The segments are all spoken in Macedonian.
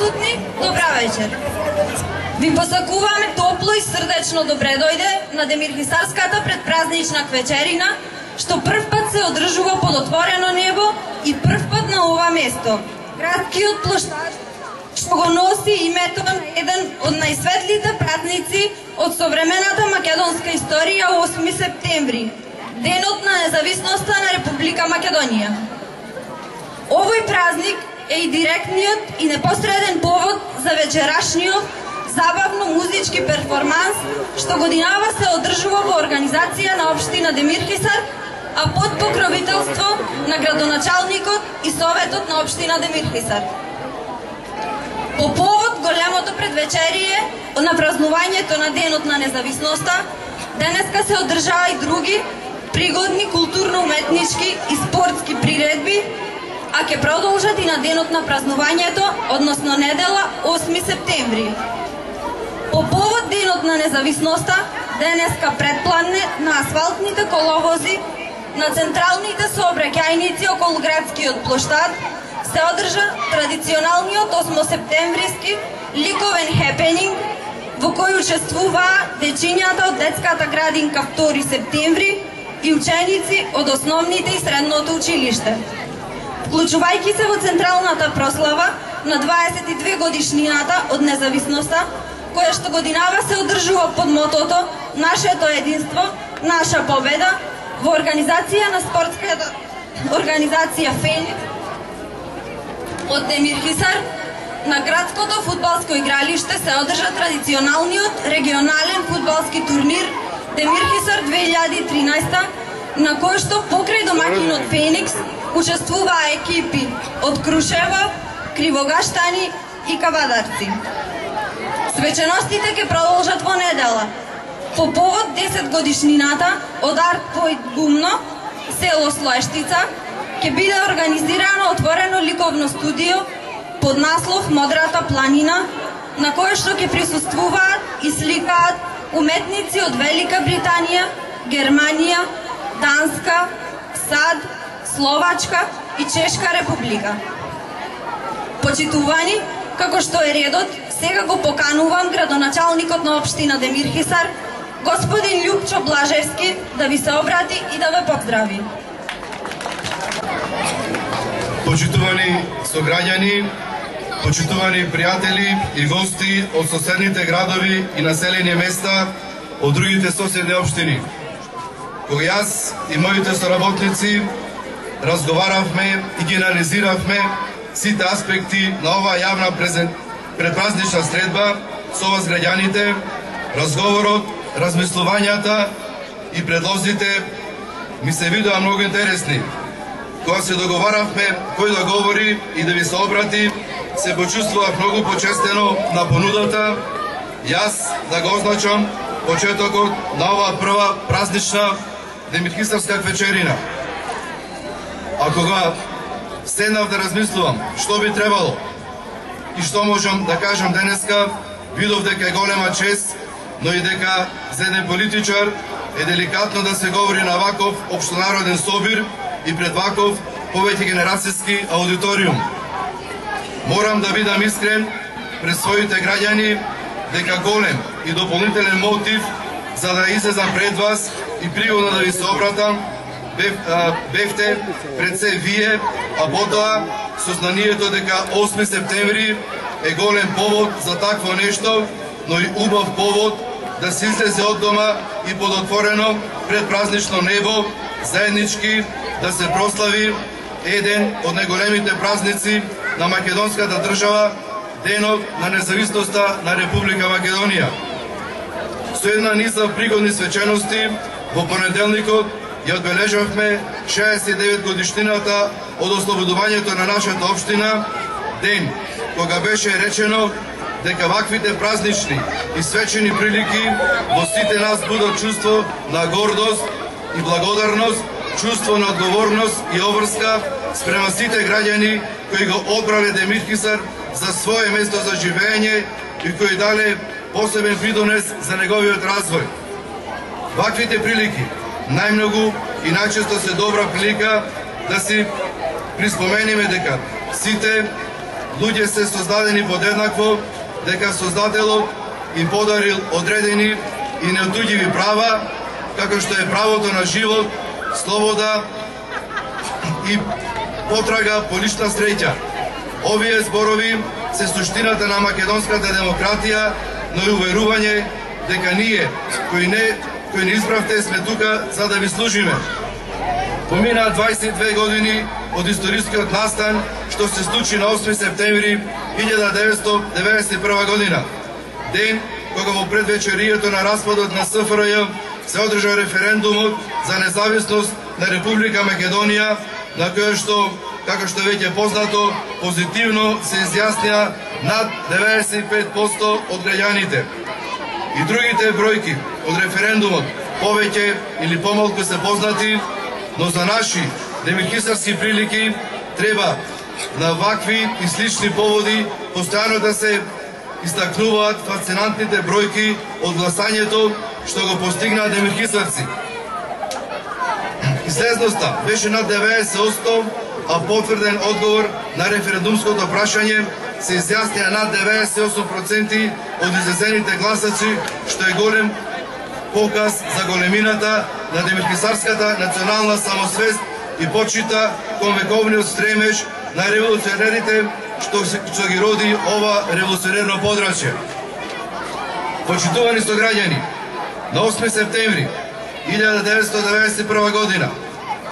присутни, добра вечер. Ви посакуваме топло и срдечно добре дојде на Демирхисарската предпразнична вечерина, што прв пат се одржува под отворено небо и прв пат на ова место. Градскиот плоштад што го носи името на еден од најсветлите празници од современата македонска историја 8 септември, денот на независноста на Република Македонија. Овој празник е и директниот и непосреден повод за вечерашниот забавно-музички перформанс што годинава се одржува во организација на општина Демирхисар, а под покровителство на градоначалникот и советот на општина Демирхисар. По повод големото предвечерие на празнувањето на Денот на независноста, денеска се одржава и други пригодни културно-уметнички и спортски приредби, а ќе продолжат и на денот на празнувањето, односно недела 8 септември. По повод Денот на независноста, денеска предпланне на асфалтните коловози на централните сообраќајници околу градскиот плоштад се одржа традиционалниот 8-септемвриски ликовен хепенинг, во кој учествуваа дечињата од детската градинка 2 септември и ученици од основните и средното училиште. Вклучувајќи се во централната прослава на 22 годишнината од независноста, која што годинава се одржува под мотото "Нашето единство, наша победа", во организација на спортската организација Феникс од Демирхисар, на градското фудбалско игралиште се одржа традиционалниот регионален фудбалски турнир Демирхисар 2013, на кој што покрај домакинот Феникс учествуваа екипи од Крушева, Кривогаштани и Кавадарци. Свеченостите ќе продолжат во недела. По повод 10 годишнината од Арт Поинт Гумно, село Слоештица, ќе биде организирано отворено ликовно студио под наслов "Модрата планина", на кое што ќе присуствуваат и сликаат уметници од Велика Британија, Германија, Данска, САД, Словачка и Чешка република. Почитувани, како што е редот, сега го поканувам градоначалникот на општина Демирхисар, господин Љупчо Блажевски, да ви се обрати и да ве поздрави. Почитувани сограѓани, почитувани пријатели и гости од соседните градови и населени места од другите соседни општини. Кога јас и моите соработници разговаравме и ги анализиравме сите аспекти на оваа јавна предпразнична средба со вас граѓаните, разговорот, размислувањата и предлозите ми се видоа многу интересни. Кога се договаравме кој да говори и да ви се обрати, се почувствував многу почестено на понудата јас да го означам почетокот на оваа прва празнична Демирхисарска вечерина. А кога седнав да размислувам што би требало и што можам да кажам денеска, видов дека е голема чест, но и дека за еден политичар е деликатно да се говори на ваков општонароден собир и пред ваков повеќе генерацијски аудиториум. Морам да бидам искрен пред своите граѓани дека голем и дополнителен мотив за да излезам пред вас и пригодно да ви се обратам бевте пред се вие, а потоа сознанието дека 8 септември е голем повод за такво нешто, но и убав повод да се излезе од дома и под отворено предпразнично небо, заеднички да се прослави еден од најголемите празници на македонската држава, Денот на независноста на Република Македонија. Со една низа пригодни свечености, во понеделникот ја одбележавме 69 годишнината од ослободувањето на нашата општина, ден кога беше речено дека ваквите празнични и свечени прилики во сите нас будат чувство на гордост и благодарност, чувство на одговорност и обврска спрема сите граѓани кои го одбрале Демирхисар за свое место за живење и кои дале посебен придонес за неговиот развој. Ваквите прилики најмногу и најчесто се добра прилика да си приспомениме дека сите луѓе се создадени подеднакво, дека Создателот им подарил одредени и неотуѓиви права, како што е правото на живот, слобода и потрага по лична среќа. Овие зборови се суштината на македонската демократија, но и уверување дека ние, кои не избравте, сме тука за да ви служиме. Помина 22 години од историскиот настан што се случи на 8 септември 1991 година. Ден кога во предвечерието на распадот на СФРЈ се одржа референдумот за независност на Република Македонија, на кој што, како што веќе познато, позитивно се изјаснија над 95% од граѓаните. И другите бројки од референдумот повеќе или помалку се познати, но за наши демирхисарски прилики треба на вакви и слични поводи постојано да се истакнуваат фасцинантните бројки од гласањето што го постигнаа демирхисарци. Излезноста беше над 90%, а потврден одговор на референдумското прашање се изјаснија над 98% од излезените гласаци, што е голем показ за големината на демирхисарската национална самосвест и почита кон вековниот стремеж на револуционерите што ги роди ова револуционерно подрачје. Почитувани сограѓани, на 8 септември 1991 година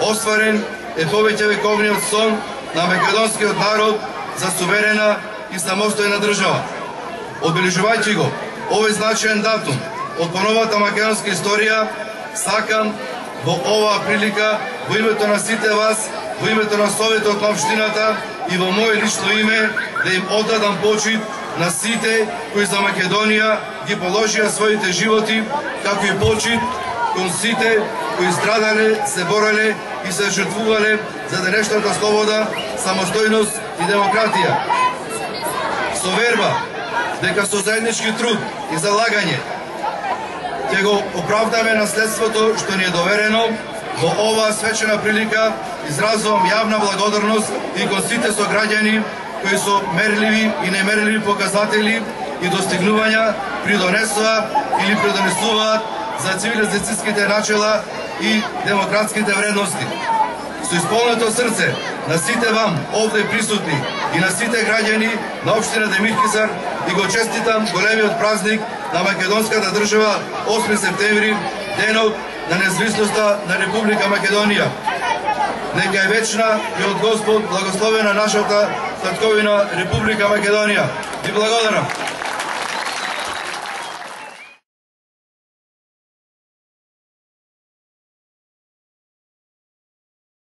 остварен е повеќе вековниот сон на македонскиот народ за суверена и самостојна држава. Одбележувајќи го овој значаен датум од поновата македонска историја, сакам во оваа прилика, во името на сите вас, во името на Советот на општината и во моје лично име, да им оддадам почит на сите кои за Македонија ги положија своите животи, како и почит кон сите кои страдале, се бореле и се жртвувале за денешната слобода, самостојност и демократија. Со верба дека со заеднички труд и залагање ќе го оправдаме наследството што ни е доверено, во оваа свечена прилика изразувам јавна благодарност и кон сите сограѓани кои со мерливи и немерливи показатели и достигнувања придонесоа или придонесуваат за цивилизацијските начела и демократските вредности. Со исполнето срце на сите вам овде присутни и на сите граѓани на општина Демирхисар и го честитам големиот празник на македонската држава 8 септември, денот на независноста на Република Македонија. Нека е вечна и од Господ благословена нашата татковина Република Македонија. И благодарам.